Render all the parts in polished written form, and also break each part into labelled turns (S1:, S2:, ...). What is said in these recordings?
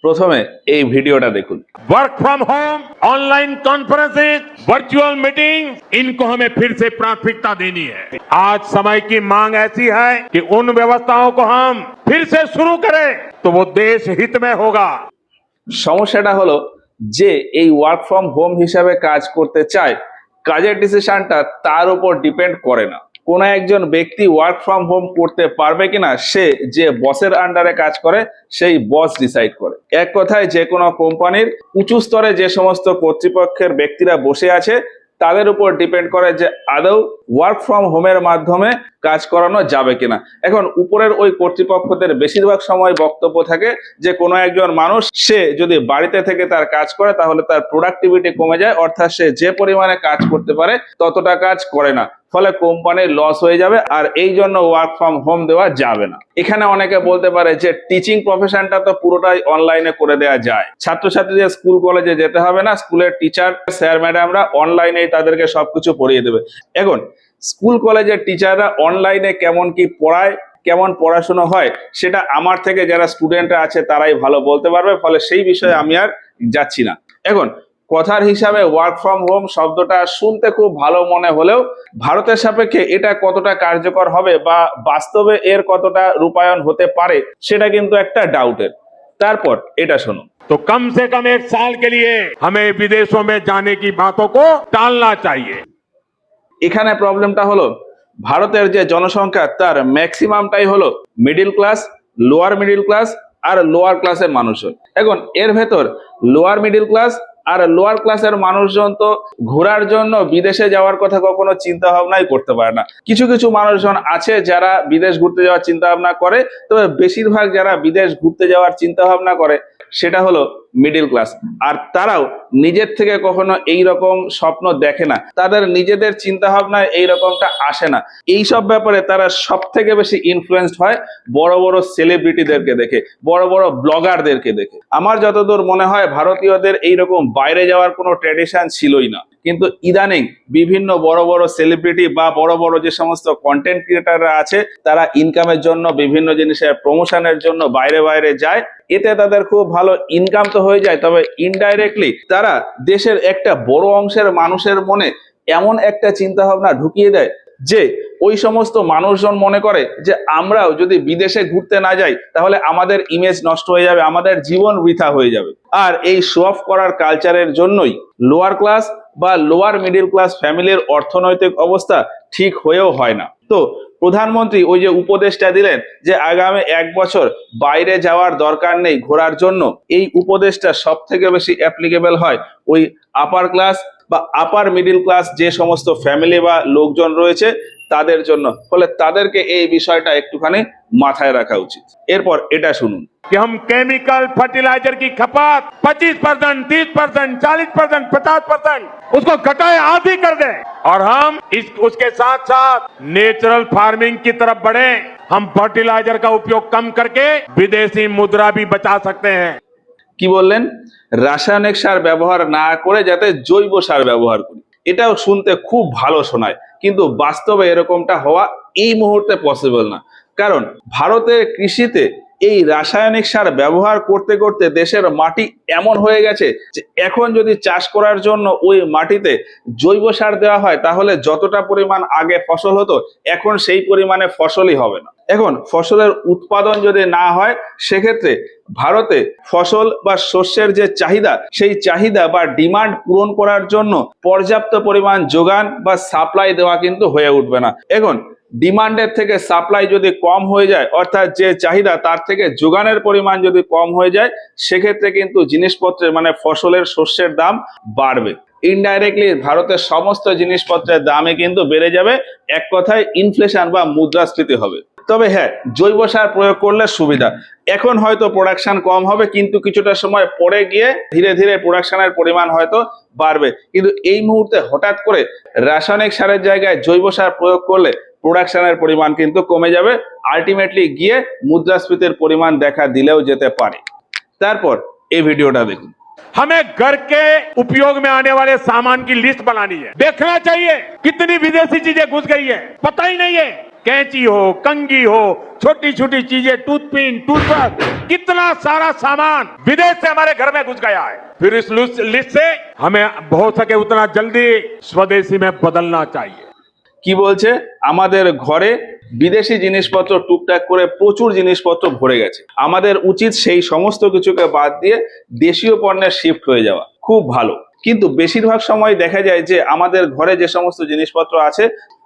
S1: প্রথমে এই ভিডিওটা দেখুন।
S2: Work from home, online conferences, virtual meeting, इनको हमें फिर से प्राथमिकता देनी है। आज समय की मांग ऐसी है कि उन व्यवस्थाओं को हम फिर से शुरू करें तो वो देश हित में होगा।
S1: সমস্যাটা হলো যে এই ওয়ার্ক ফ্রম হোম হিসাবে কাজ করতে চায়, কাজের ডিসিশনটা তার উপর ডিপেন্ড করে না। কোনো একজন ব্যক্তি ওয়ার্ক ফ্রম হোম করতে পারবে কিনা সে যে বসের আন্ডারে কাজ করে সেই বস ডিসাইড করে। এক কথায় যে কোনো কোম্পানির উঁচু স্তরে যে সমস্ত কর্তৃপক্ষের ব্যক্তিরা বসে আছে তাদের উপর ডিপেন্ড করে যে আদৌ ওয়ার্ক ফ্রম হোমের মাধ্যমে কাজ করানো যাবে কিনা। এখন উপরের ওই কর্তৃপক্ষদের বেশিরভাগ সময় বক্তব্য থাকে যে কোনো একজন মানুষ সে যদি বাড়িতে থেকে তার কাজ করে তাহলে তার প্রোডাক্টিভিটি কমে যায়, অর্থাৎ সে যে পরিমাণে কাজ করতে পারে ততটা কাজ করে না, ফলে কোম্পানির লস হয়ে যাবে, আর এই জন্য ওয়ার্ক ফ্রম হোম দেওয়া যাবে না। এখানে অনেকে বলতে পারে যে টিচিং প্রফেশনটা তো পুরোটাই অনলাইনে করে দেওয়া যায়, ছাত্রছাত্রীদের স্কুল কলেজে যেতে হবে না, স্কুলের টিচার স্যার ম্যাডামরা অনলাইনে তাদেরকে সবকিছু পড়িয়ে দেবে। এখন স্কুল কলেজের টিচাররা অনলাইনে কেমন কি পড়ায়, কেমন পড়াশোনা হয় সেটা আমার থেকে যারা স্টুডেন্টরা আছে তারাই ভালো বলতে পারবে, ফলে সেই বিষয়ে আমি আর যাচ্ছি না। এখন কথার হিসাবে ওয়ার্ক ফ্রম হোম শব্দটা শুনতে খুব ভালো মনে হলেও ভারতের সাপেক্ষে এটা কতটা কার্যকর হবে বা বাস্তবে এর কতটা রূপায়ণ হতে পারে সেটা কিন্তু একটা ডাউটের। তারপর এটা শুনুন।
S2: तो कम से कम 1 साल के लिए हमें विदेशों में जाने की बातों को टालना चाहिए।
S1: এখানে প্রবলেমটা হলো ভারতের যে জনসংখ্যা তার ম্যাক্সিমামটাই হলো middle class, lower middle class আর লোয়ার ক্লাসের মানুষজন। এখন এর ভেতর লোয়ার মিডিল ক্লাস আর লোয়ার ক্লাসের মানুষজন তো ঘোরার জন্য বিদেশে যাওয়ার কথা কখনো চিন্তা ভাবনাই করতে পারে না। কিছু কিছু মানুষজন আছে যারা বিদেশ ঘুরতে যাওয়ার চিন্তা ভাবনা করে, তবে বেশিরভাগ যারা বিদেশ ঘুরতে যাওয়ার চিন্তা ভাবনা করে সেটা হলো মিডিল ক্লাস, আর তারাও নিজের থেকে কখনো এই রকম স্বপ্ন দেখে না, তাদের নিজেদের চিন্তা ভাবনায় এই রকমটা আসে না। এই সব ব্যাপারে তারা সব থেকে বেশি ইনফ্লুয়েন্সড হয় বড় বড় সেলিব্রিটিদেরকে দেখে, বড় বড় ব্লগারদেরকে দেখে। আমার যতদূর মনে হয় ভারতীয়দের এইরকম বাইরে যাওয়ার কোনো ট্র্যাডিশন ছিলই না, কিন্তু ইদানিং বিভিন্ন বড় বড় সেলিব্রিটি বা বড় বড় যে সমস্ত কন্টেন্ট ক্রিয়েটাররা আছে তারা ইনকামের জন্য বিভিন্ন জিনিসের প্রমোশনের জন্য বাইরে বাইরে যায়। এতে তাদের খুব ভালো ইনকাম তো হয়ে যায়, তবে ইনডাইরেক্টলি তারা দেশের একটা বড় অংশের মানুষের মনে এমন একটা চিন্তা ভাবনা ঢুকিয়ে দেয় যে ওই সমস্ত মানুষজন মনে করে যে আমরাও যদি বিদেশে ঘুরতে না যাই তাহলে আমাদের ইমেজ নষ্ট হয়ে যাবে, আমাদের জীবন বৃথা হয়ে যাবে। আর এই শো অফ করার কালচারের জন্যই লোয়ার ক্লাস বা লোয়ার মিডিল ক্লাস ফ্যামিলির অর্থনৈতিক অবস্থা ঠিক হয়েও হয় না। তো প্রধানমন্ত্রী ওই যে উপদেশটা দিলেন যে আগামী 1 বছর বাইরে যাওয়ার দরকার নেই ঘোরার জন্য, এই উপদেশটা সব থেকে বেশি অ্যাপ্লিকেবল হয় ওই আপার ক্লাস বা আপার মিডিল ক্লাস যে সমস্ত ফ্যামিলি বা লোকজন রয়েছে তাদের জন্য, ফলে তাদেরকে এই বিষয়টা একটুখানি মাথায় রাখা উচিত। এরপর এটা শুনুন।
S2: कि हम केमिकल फर्टिलाइजर की खपत 25%, 30%, 40%, 50% उसको घटाए आधी कर दें और हम उसके साथ साथ नेचुरल फार्मिंग की तरफ बढ़े। हम फर्टिलाइजर का उपयोग कम करके विदेशी मुद्रा भी बचा सकते हैं।
S1: কি বললেন? রাসায়নিক সার ব্যবহার না করে যাতে জৈব সার ব্যবহার করি। এটাও শুনতে খুব ভালো শোনায়, কিন্তু বাস্তবে এরকমটা হওয়া এই মুহূর্তে পসিবল না। কারণ ভারতের কৃষিতে এই রাসায়নিক সার ব্যবহার করতে করতে দেশের মাটি এমন হয়ে গেছে যে এখন যদি চাষ করার জন্য ওই মাটিতে জৈব সার দেওয়া হয় তাহলে যতটা পরিমাণ আগে ফসল হতো এখন সেই পরিমাণে ফসলই হবে না। এখন ফসলের উৎপাদন যদি না হয় সেক্ষেত্রে ভারতে ফসল বা শস্যের যে চাহিদা সেই চাহিদা বা ডিমান্ড পূরণ করার জন্য পর্যাপ্ত পরিমাণ যোগান বা সাপ্লাই দেওয়া কিন্তু হয়ে উঠবে না। এখন ডিমান্ডের থেকে সাপ্লাই যদি কম হয়ে যায়, অর্থাৎ যে চাহিদা তার থেকে যোগানের পরিমাণ যদি কম হয়ে যায়, সেক্ষেত্রে কিন্তু জিনিসপত্রের মানে ফসলের শস্যের দাম বাড়বে। ইনডাইরেক্টলি ভারতের সমস্ত জিনিসপত্রের দামে কিন্তু বেড়ে যাবে, এক কথায় ইনফ্লেশন বা মুদ্রাস্ফীতি হবে। তবে হ্যাঁ, জৈব সার প্রয়োগ করলে সুবিধা, এখন হয়তো প্রোডাকশন কম হবে কিন্তু কিছুটা সময় পরে গিয়ে ধীরে ধীরে প্রোডাকশনের পরিমাণ হয়তো বাড়বে। কিন্তু এই মুহূর্তে হঠাৎ করে রাসায়নিক সারের জায়গায় জৈব সার প্রয়োগ করলে প্রোডাকশনের পরিমাণ কিন্তু কমে যাবে, আলটিমেটলি গিয়ে মুদ্রাস্ফীতির পরিমাণ দেখা দিলেও যেতে পারে। তারপর এই ভিডিওটা দেখুন।
S2: हमें घर के उपयोग में आने वाले सामान की लिस्ट बनानी है। देखना चाहिए कितनी विदेशी चीजें घुस गई है, पता ही नहीं है। कैंची हो, कंघी हो, छोटी छोटी चीजें, टूथपिन, टूथब्रश, कितना सारा सामान विदेश से हमारे घर में घुस गया है। फिर इस लिस्ट से हमें हो सके उतना जल्दी स्वदेशी में बदलना चाहिए।
S1: কি বলছে, আমাদের ঘরে বিদেশি জিনিসপত্র টুকটাক করে প্রচুর জিনিসপত্র ভরে গেছে, আমাদের উচিত সেই সমস্ত কিছুকে বাদ দিয়ে দেশীয় পণ্যে শিফট হয়ে যাওয়া। খুব ভালো, কিন্তু বেশিরভাগ সময় দেখা যায় যে আমাদের ঘরে যে সমস্ত জিনিসপত্র আছে,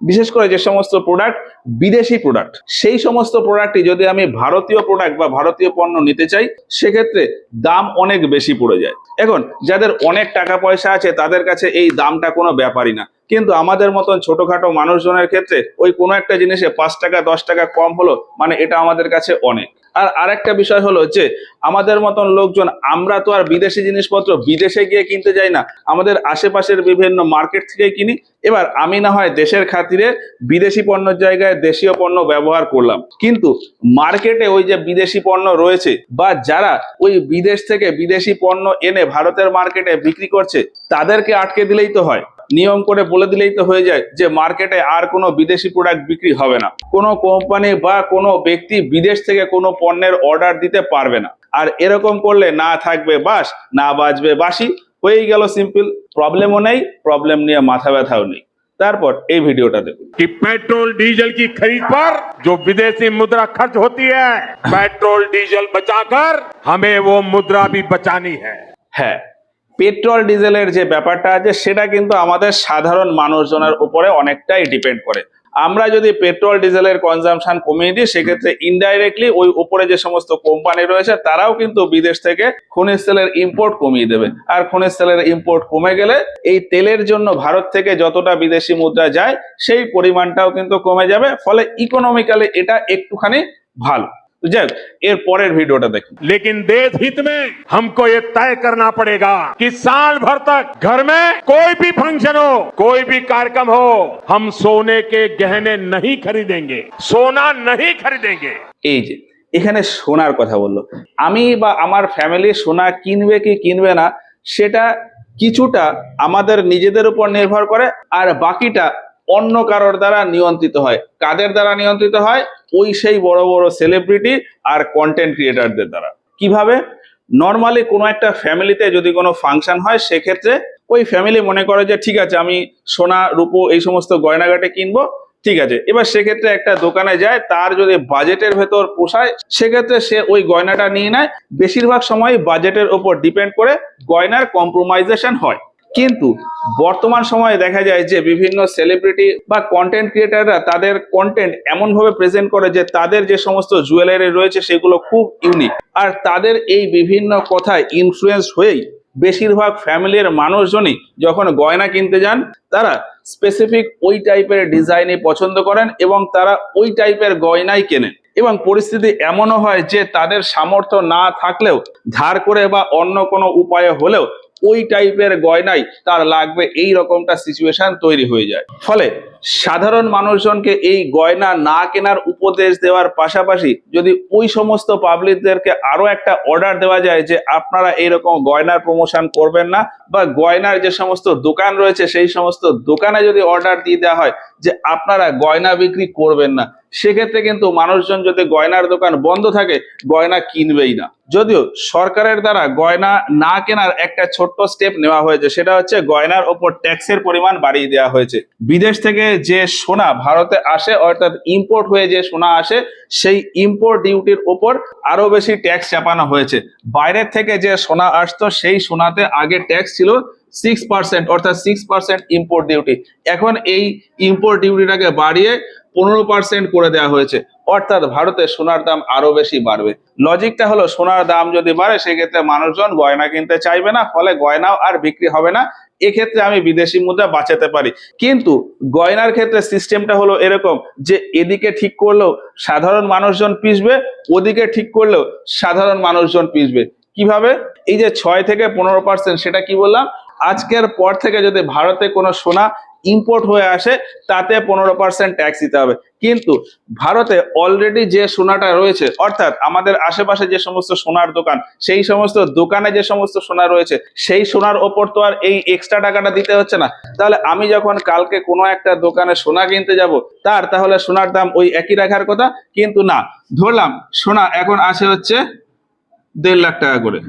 S1: বিশেষ করে যে সমস্ত প্রোডাক্ট বিদেশি প্রোডাক্ট, সেই সমস্ত প্রোডাক্টই যদি আমি ভারতীয় প্রোডাক্ট বা ভারতীয় পণ্য নিতে চাই, সেক্ষেত্রে দাম অনেক বেশি পড়ে যায়। এখন যাদের অনেক টাকা পয়সা আছে তাদের কাছে এই দামটা কোনো ব্যাপারই না, কিন্তু আমাদের মতন ছোটখাটো মানুষজনের ক্ষেত্রে ওই কোনো একটা জিনিসে 5 টাকা 10 টাকা কম হলো মানে এটা আমাদের কাছে অনেক। আর আরেকটা বিষয় হলো যে আমাদের মতন লোকজন, আমরা তো আর বিদেশি জিনিসপত্র বিদেশে গিয়ে কিনতে যাই না, আমাদের আশেপাশের বিভিন্ন মার্কেট থেকে কিনি। এবার আমি না হয় দেশের খাতিরে বিদেশি পণ্যের জায়গায় দেশীয় পণ্য ব্যবহার করলাম, কিন্তু মার্কেটে ওই যে বিদেশি পণ্য রয়েছে বা যারা ওই বিদেশ থেকে বিদেশি পণ্য এনে ভারতের মার্কেটে বিক্রি করছে, তাদেরকে আটকে দিলেই তো হয়, নিয়ম করে বলে দিলেই তো হয়ে যায় যে মার্কেটে আর কোনো বিদেশি প্রোডাক্ট বিক্রি হবে না, কোনো কোম্পানি বা কোনো ব্যক্তি বিদেশ থেকে কোনো পণ্যের অর্ডার দিতে পারবে না। আর এরকম করলে না থাকবে বাঁশ, না বাজবে বাঁশি, হয়েই গেল সিম্পল। প্রবলেমও নেই, প্রবলেম নিয়ে মাথা ব্যথাও নেই। তারপর এই ভিডিওটা দেখুন।
S2: कि पेट्रोल डीजल की खरीद पर जो विदेशी मुद्रा खर्च होती है, पेट्रोल डीजल बचाकर हमें वो मुद्रा भी बचानी है।
S1: হ্যাঁ, পেট্রোল ডিজেলের যে ব্যাপারটা আছে সেটা কিন্তু আমাদের সাধারণ মানুষজনের উপরে অনেকটাই ডিপেন্ড করে। আমরা যদি পেট্রোল ডিজেলের কনজাম্পশন কমিয়ে দিই, সেক্ষেত্রে ইনডাইরেক্টলি ওই উপরে যে সমস্ত কোম্পানি রয়েছে তারাও কিন্তু বিদেশ থেকে খনিজ তেলের ইম্পোর্ট কমিয়ে দেবে। আর খনিজ তেলের ইম্পোর্ট কমে গেলে এই তেলের জন্য ভারত থেকে যতটা বিদেশি মুদ্রা যায় সেই পরিমাণটাও কিন্তু কমে যাবে, ফলে ইকোনমিক্যালি এটা একটুখানি ভালো। যাক, এর পরের ভিডিওটা দেখুন।
S2: लेकिन देश हित में हमको ये तय करना पड़ेगा कि साल भर तक घर में कोई भी फंक्शन हो, कोई भी कार्यक्रम हो, हम सोने के गहने नहीं खरीदेंगे, सोना नहीं खरीदेंगे।
S1: এই যে এখানে সোনার কথা বললো, আমি বা আমার ফ্যামিলি সোনা কিনবে কি কিনবে না সেটা কিছুটা আমাদের নিজেদের উপর নির্ভর করে, আর বাকিটা অন্য কারোর দ্বারা নিয়ন্ত্রিত হয়। কাদের দ্বারা নিয়ন্ত্রিত হয়? ওই সেই বড় বড় সেলিব্রিটি আর কন্টেন্ট ক্রিয়েটারদের দ্বারা। কিভাবে? নর্মালি কোনো একটা ফ্যামিলিতে যদি কোনো ফাংশন হয়, সেক্ষেত্রে ওই ফ্যামিলি মনে করে যে ঠিক আছে আমি সোনা রূপো এই সমস্ত গয়নাগাটি কিনবো, ঠিক আছে। এবার সেক্ষেত্রে একটা দোকানে যায়, তার যদি বাজেটের ভেতর পোষায় সেক্ষেত্রে সে ওই গয়নাটা নিয়ে নেয়। বেশিরভাগ সময় বাজেটের উপর ডিপেন্ড করে গয়নার কম্প্রোমাইজেশন হয়। কিন্তু বর্তমান সময়ে দেখা যায় যে বিভিন্ন সেলিব্রিটি বা কন্টেন্ট ক্রিয়েটাররা তাদের কন্টেন্ট এমন ভাবে প্রেজেন্ট করে যে তাদের যে সমস্ত জুয়েলারি রয়েছে সেগুলো খুব ইউনিক, আর তাদের এই বিভিন্ন কথায় ইনফ্লুয়েন্স হয়েই বেশিরভাগ ফ্যামিলির মানুষজনই যখন গয়না কিনতে যান তারা স্পেসিফিক ওই টাইপের ডিজাইনই পছন্দ করেন এবং তারা ওই টাইপের গয়নাই কেনেন। এবং পরিস্থিতি এমনও হয় যে তাদের সামর্থ্য না থাকলেও ধার করে বা অন্য কোনো উপায়ে হলেও ওই টাইপের গয়নাই তার লাগবে, এই রকমটা সিচুয়েশন তৈরি হয়ে যায়। ফলে সাধারণ মানুষজনকে এই গয়না না কেনার উপদেশ দেওয়ার পাশাপাশি যদি ওই সমস্ত পাবলিকদেরকে আরো একটা অর্ডার দেওয়া যায় যে আপনারা এইরকম গয়নার প্রমোশন করবেন না, বা গয়নার যে সমস্ত দোকান রয়েছে সেই সমস্ত দোকানে যদি অর্ডার দিয়ে দেওয়া হয় যে আপনারা গয়না বিক্রি করবেন না, সেক্ষেত্রে কিন্তু মানুষজন যদি গয়নার দোকান বন্ধ থাকে গয়না কিনবেই না। যদিও সরকারের দ্বারা গয়না না কেনার একটা ছোট্ট স্টেপ নেওয়া হয়েছে, সেটা হচ্ছে গয়নার ওপর ট্যাক্সের পরিমাণ বাড়িয়ে দেওয়া হয়েছে। বিদেশ থেকে যে সোনা ভারতে আসে, অর্থাৎ ইম্পোর্ট হয়ে যে সোনা আসে, সেই ইম্পোর্ট ডিউটির ওপর আরো বেশি ট্যাক্স চাপানো হয়েছে। বাইরের থেকে যে সোনা আসতো সেই সোনাতে আগে ট্যাক্স ছিল 6%, অর্থাৎ 6% ইম্পোর্ট ডিউটি। এখন এই ইম্পোর্ট ডিউটিটাকে বাড়িয়ে 15% করে দেওয়া হয়েছে, অর্থাৎ ভারতে সোনার দাম আরো বেশি বাড়বে। লজিকটা হলো সোনার দাম যদি বাড়ে সেক্ষেত্রে মানুষজন গয়না কিনতে চাইবে না, ফলে গয়নাও আর বিক্রি হবে না। এক্ষেত্রে আমি বিদেশি মুদ্রা বাঁচাতে পারি। কিন্তু গয়নার ক্ষেত্রে সিস্টেমটা হলো এরকম যে এদিকে ঠিক করলেও সাধারণ মানুষজন পিছবে, ওদিকে ঠিক করলেও সাধারণ মানুষজন পিছবে। কিভাবে? এই যে 6 থেকে 15% সেটা কি বললাম, আজকের পর থেকে যদি ভারতে কোনো সোনা ইম্পোর্ট হয়ে আসে তাতে 15% ট্যাক্স দিতে হবে। কিন্তু ভারতে অলরেডি যে সোনাটা রয়েছে, অর্থাৎ আমাদের আশেপাশে যে সমস্ত সোনার দোকান, সেই সমস্ত দোকানে যে সমস্ত সোনা রয়েছে, সেই সোনার ওপর তো আর এই এক্সট্রা টাকাটা দিতে হচ্ছে না। তাহলে আমি যখন কালকে কোনো একটা দোকানে সোনা কিনতে যাব, তাহলে সোনার দাম ওই একই রাখার কথা, কিন্তু না, ধরলাম সোনা এখন আসে হচ্ছে 1.5 লাখ টাকা করে।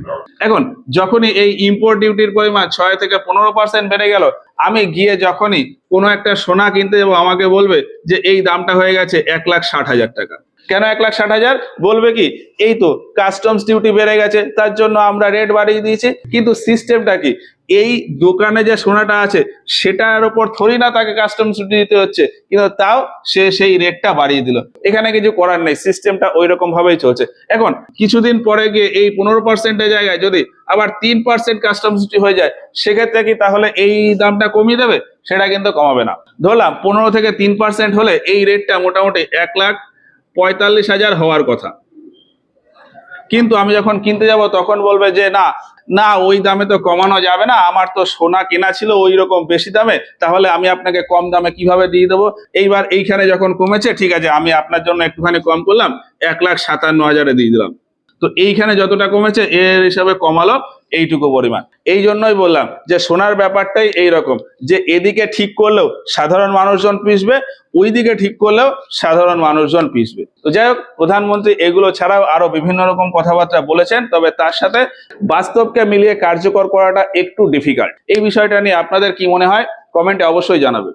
S1: এখন যখনই এই ইম্পোর্ট ডিউটির পরিমাণ 6 থেকে 15% বেড়ে গেল, আমি গিয়ে যখনই কোনো একটা সোনা কিনতে যাবো, আমাকে বলবে যে এই দামটা হয়ে গেছে 1,60,000 টাকা। কেন 1,60,000? বলবে কি, এই তো কাস্টমস ডিউটি বেড়ে গেছে, তার জন্য আমরা রেট বাড়িয়ে দিয়েছি। কিন্তু সিস্টেমটা কি, এই দোকানে যে সোনাটা আছে সেটার উপর থোড়ি না তাকে কাস্টমস ডিউটি দিতে হচ্ছে, কিন্তু তাও সে সেই রেটটা বাড়িয়ে দিল। এখানে কিছু করার নেই, সিস্টেমটা ওই রকম ভাবেই চলছে। এখন কিছুদিন পরে গিয়ে এই 15%-এর জায়গায় যদি আবার 3% কাস্টমস ডিউটি হয়ে যায়, সেক্ষেত্রে কি তাহলে এই দামটা কমিয়ে দেবে? সেটা কিন্তু কমাবে না। ধরলাম 15 থেকে 3% হলে এই রেটটা মোটামুটি 1,45,000 হওয়ার কথা। কিন্তু আমি যখন কিনতে যাব তখন বলবে যে না না, ওই দামে তো কমানো যাবে না, আমার তো সোনা কেনা ছিল ওই রকম বেশি দামে, তাহলে আমি আপনাকে কম দামে কিভাবে দিয়ে দেবো? এইবার এইখানে যখন কমেছে, ঠিক আছে, আমি আপনার জন্য একটুখানি কম করলাম, 1,57,000-এ দিয়ে দিলাম। তো এইখানে যতটা কমেছে এর হিসাবে কমালো এইটুকু পরিমাণ। এই জন্যই বললাম যে সোনার ব্যাপারটাই এইরকম, যে এদিকে ঠিক করলেও সাধারণ মানুষজন পিছবে, ওইদিকে ঠিক করলেও সাধারণ মানুষজন পিছবে। তো যাই হোক, প্রধানমন্ত্রী এগুলো ছাড়াও আরো বিভিন্ন রকম কথাবার্তা বলেছেন, তবে তার সাথে বাস্তবকে মিলিয়ে কার্যকর করাটা একটু ডিফিকাল্ট। এই বিষয়টা নিয়ে আপনাদের কি মনে হয় কমেন্টে অবশ্যই জানাবেন।